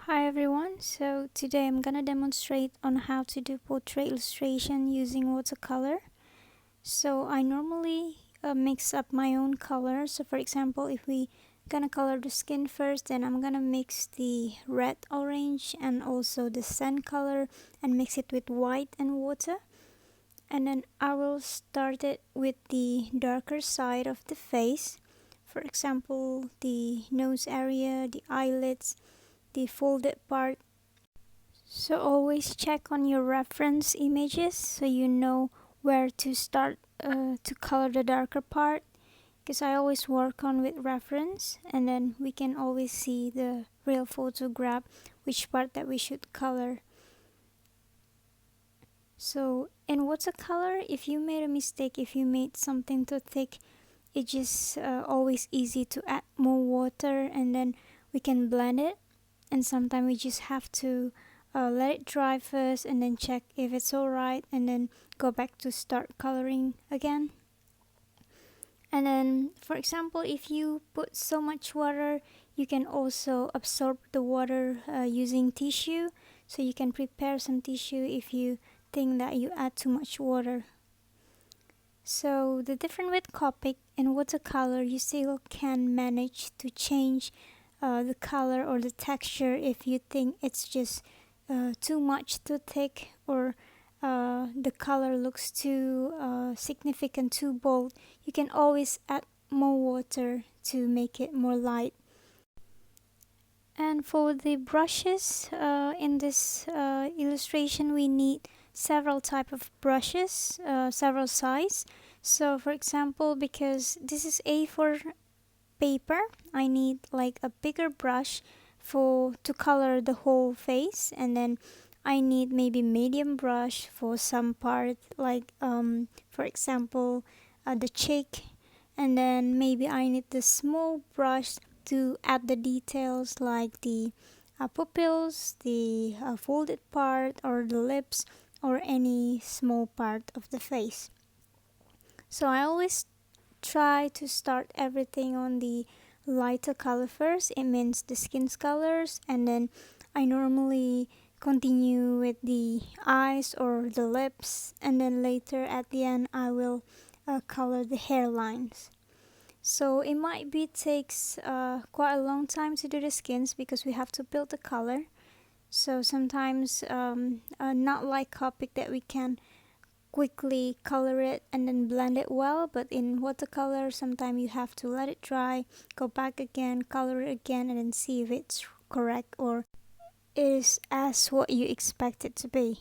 Hi everyone, so today I'm gonna demonstrate on how to do portrait illustration using watercolor. So I normally mix up my own color. So for example, if we gonna color the skin first, then I'm gonna mix the red, orange and also the sand color and mix it with white and water. And then I will start it with the darker side of the face. For example, the nose area, the eyelids, the folded part. So always check on your reference images so you know where to start to color the darker part, because I always work on with reference and then we can always see the real photograph which part that we should color. So in watercolor, if you made a mistake, if you made something too thick, it's just always easy to add more water and then we can blend it, and sometimes we just have to let it dry first and then check if it's alright and then go back to start coloring again. And then for example, if you put so much water, you can also absorb the water using tissue. So you can prepare some tissue if you think that you add too much water. So the difference with Copic and watercolor, you still can manage to change the color or the texture if you think it's just too much, too thick, or the color looks too significant, too bold. You can always add more water to make it more light. And for the brushes in this illustration, we need several type of brushes, several size. So for example, because this is A4 paper, I need like a bigger brush to color the whole face, and then I need maybe medium brush for some part, like for example the cheek, and then maybe I need the small brush to add the details like the pupils, the folded part, or the lips, or any small part of the face. So I always try to start everything on the lighter color first. It means the skin's colors, and then I normally continue with the eyes or the lips, and then later at the end I will color the hairlines. So it might be takes quite a long time to do the skins because we have to build the color. So sometimes not like Copic that we can quickly color it and then blend it well, but in watercolor sometimes you have to let it dry, go back again, color it again, and then see if it's correct or is as what you expect it to be.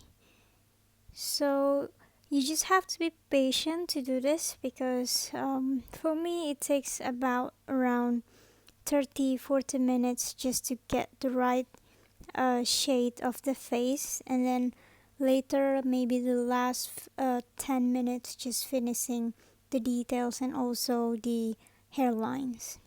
So you just have to be patient to do this because for me it takes about around 30-40 minutes just to get the right shade of the face, and then later maybe the last 10 minutes just finishing the details and also the hairlines.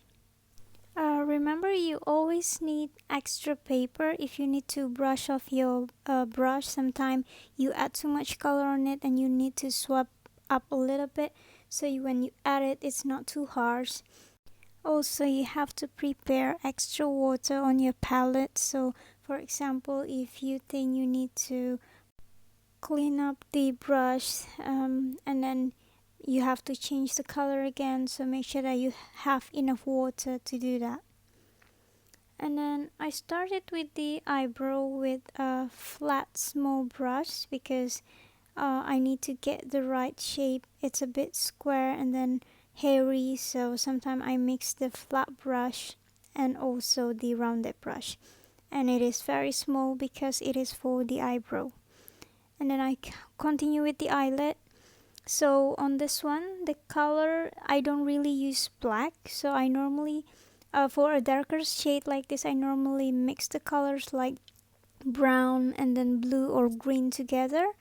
Remember, you always need extra paper if you need to brush off your brush. Sometimes you add too much color on it and you need to swap up a little bit so when you add it, it's not too harsh. Also, you have to prepare extra water on your palette. So for example, if you think you need to clean up the brush and then you have to change the color again, so make sure that you have enough water to do that. And then I started with the eyebrow with a flat small brush because I need to get the right shape. It's a bit square and then hairy, so sometimes I mix the flat brush and also the rounded brush, and it is very small because it is for the eyebrow. And then I continue with the eyelid. So on this one, the color, I don't really use black, so I normally for a darker shade like this, I normally mix the colors like brown and then blue or green together.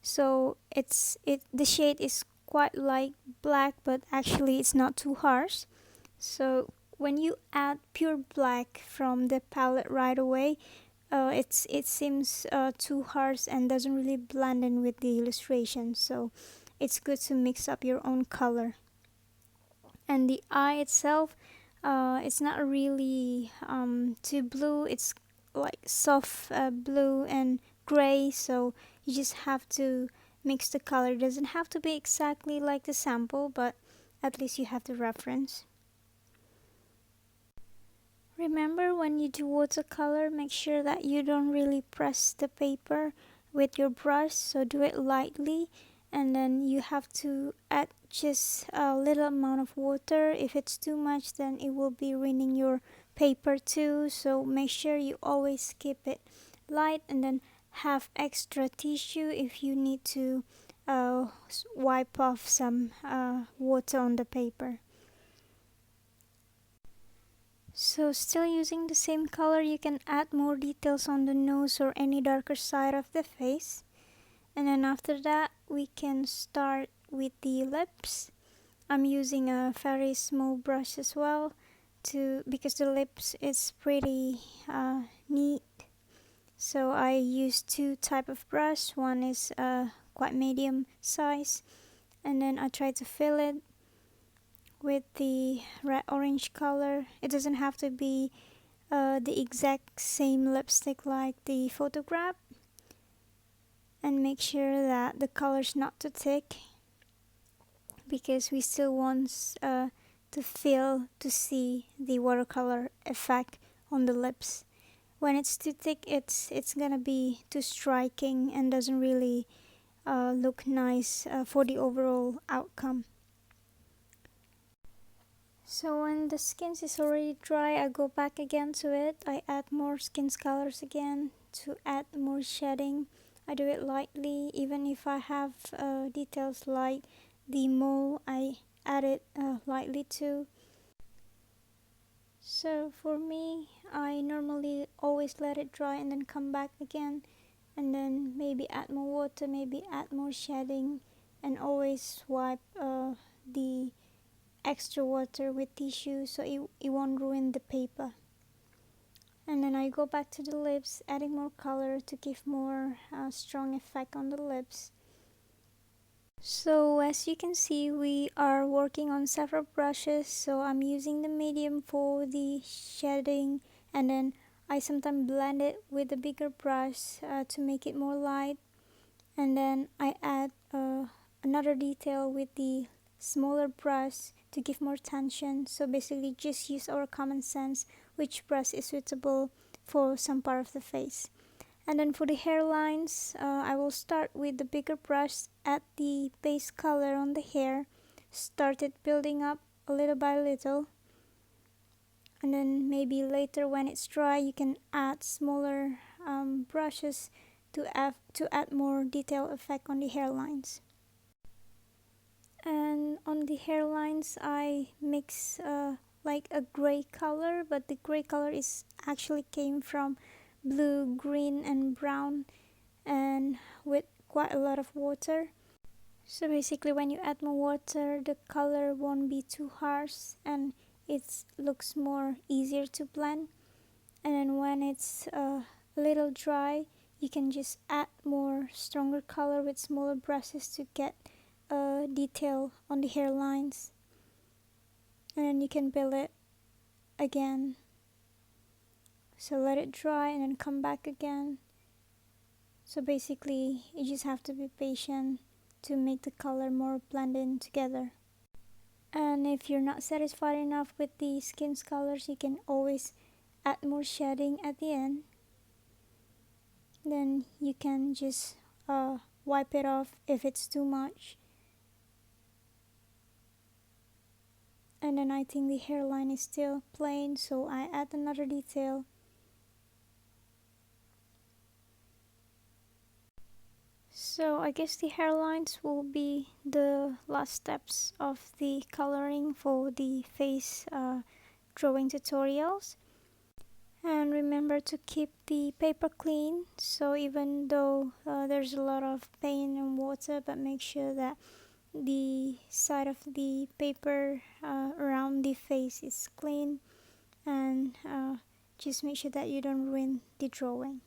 So the shade is quite like black, but actually it's not too harsh. So when you add pure black from the palette right away, it seems too harsh and doesn't really blend in with the illustration. So it's good to mix up your own color. And the eye itself, it's not really too blue. It's like soft blue and gray, so you just have to mix the color. It doesn't have to be exactly like the sample, but at least you have the reference. Remember, when you do watercolor, make sure that you don't really press the paper with your brush, so do it lightly, and then you have to add just a little amount of water. If it's too much, then it will be ruining your paper too, so make sure you always keep it light, and then have extra tissue if you need to wipe off some water on the paper. So still using the same color, you can add more details on the nose or any darker side of the face. And then after that, we can start with the lips. I'm using a very small brush as well because the lips is pretty neat. So I use two type of brush. One is quite medium size, and then I try to fill it with the red orange color. It doesn't have to be the exact same lipstick like the photograph, and make sure that the color's not too thick because we still want to see the watercolor effect on the lips. When it's too thick, it's gonna be too striking and doesn't really look nice for the overall outcome. So when the skin is already dry, I go back again to it. I add more skin colors again to add more shading. I do it lightly, even if I have details like the mole, I add it lightly too. So for me, I normally always let it dry and then come back again, and then maybe add more water, maybe add more shading, and always wipe the extra water with tissue so it won't ruin the paper. And then I go back to the lips, adding more color to give more strong effect on the lips. So as you can see, we are working on several brushes, so I'm using the medium for the shading, and then I sometimes blend it with a bigger brush to make it more light, and then I add another detail with the smaller brush to give more tension. So basically just use our common sense which brush is suitable for some part of the face. And then for the hairlines, I will start with the bigger brush, add the base color on the hair, start it building up a little by little, and then maybe later when it's dry you can add smaller brushes to add more detail effect on the hairlines. And on the hairlines I mix like a gray color, but the gray color is actually came from blue, green and brown, and with quite a lot of water. So basically when you add more water, the color won't be too harsh and it looks more easier to blend. And then when it's a little dry, you can just add more stronger color with smaller brushes to get detail on the hairlines, and then you can build it again. So let it dry and then come back again. So basically you just have to be patient to make the color more blend in together. And if you're not satisfied enough with the skin's colors, you can always add more shading at the end. Then you can just wipe it off if it's too much. And then I think the hairline is still plain, so I add another detail. So I guess the hairlines will be the last steps of the coloring for the face drawing tutorials. And remember to keep the paper clean, so even though there's a lot of paint and water, but make sure that the side of the paper around the face is clean, and just make sure that you don't ruin the drawing.